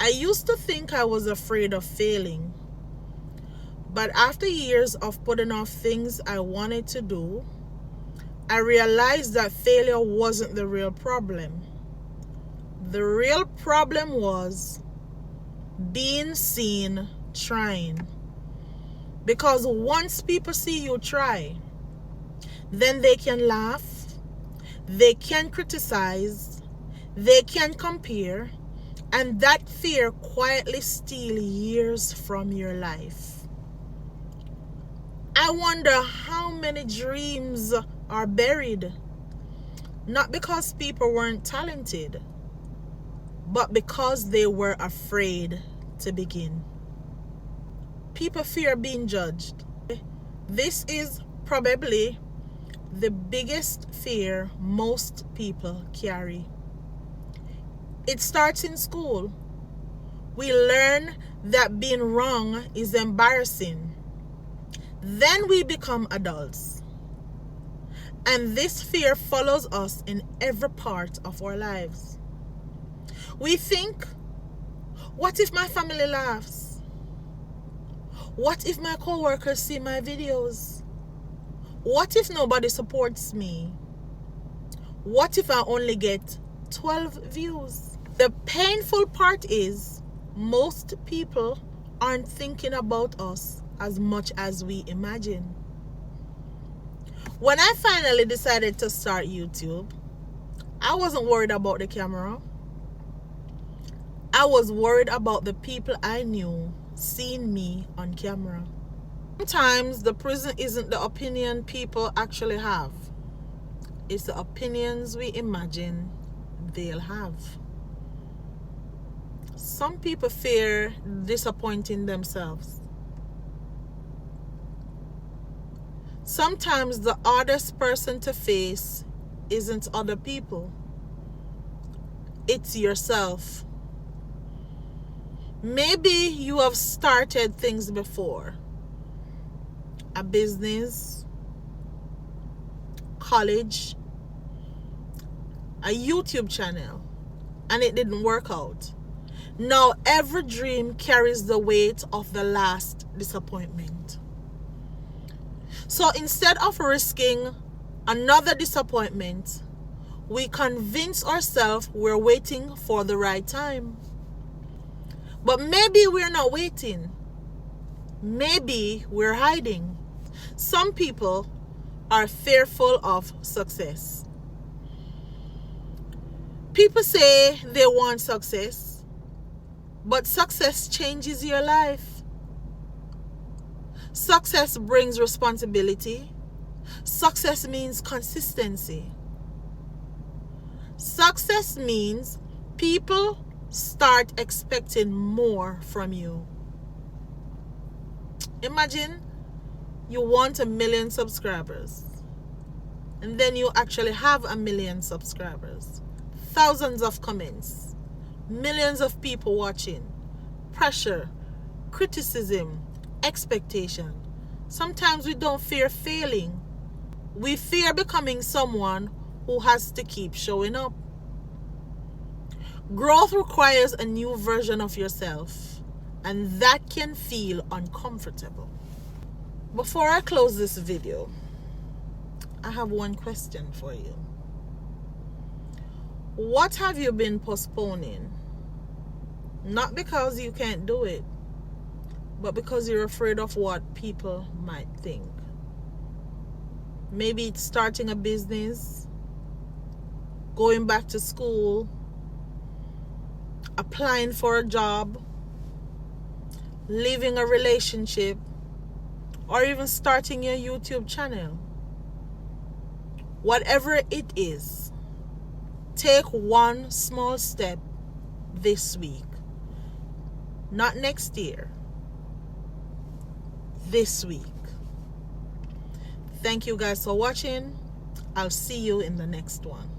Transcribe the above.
I used to think I was afraid of failing, but after years of putting off things I wanted to do, I realized that failure wasn't the real problem. The real problem was being seen trying. Because once people see you try, then they can laugh, they can criticize, they can compare, and that fear quietly steals years from your life. I wonder how many dreams are buried, not because people weren't talented, but because they were afraid to begin. People fear being judged. This is probably the biggest fear most people carry. It starts in school. We learn that being wrong is embarrassing. Then we become adults. And this fear follows us in every part of our lives. We think, what if my family laughs? What if my coworkers see my videos? What if nobody supports me? What if I only get 12 views? The painful part is most people aren't thinking about us as much as we imagine. When I finally decided to start YouTube, I wasn't worried about the camera. I was worried about the people I knew seeing me on camera. Sometimes the prison isn't the opinion people actually have. It's the opinions we imagine they'll have. Some people fear disappointing themselves. Sometimes the hardest person to face isn't other people. It's yourself. Maybe you have started things before. A business, college, a YouTube channel, and it didn't work out. Now every dream carries the weight of the last disappointment. So instead of risking another disappointment, we convince ourselves we're waiting for the right time. But maybe we're not waiting. Maybe we're hiding. Some people are fearful of success. People say they want success, but success changes your life. Success brings responsibility. Success means consistency. Success means people start expecting more from you. Imagine you want 1 million subscribers, and then you actually have 1 million subscribers, thousands of comments, millions of people watching, pressure, criticism, expectation. Sometimes we don't fear failing. We fear becoming someone who has to keep showing up. Growth requires a new version of yourself, and that can feel uncomfortable. Before I close this video, I have one question for you. What have you been postponing? Not because you can't do it, but because you're afraid of what people might think. Maybe it's starting a business, going back to school, applying for a job, leaving a relationship, or even starting your YouTube channel. Whatever it is, take one small step this week. Not next year. This week. Thank you guys for watching. I'll see you in the next one.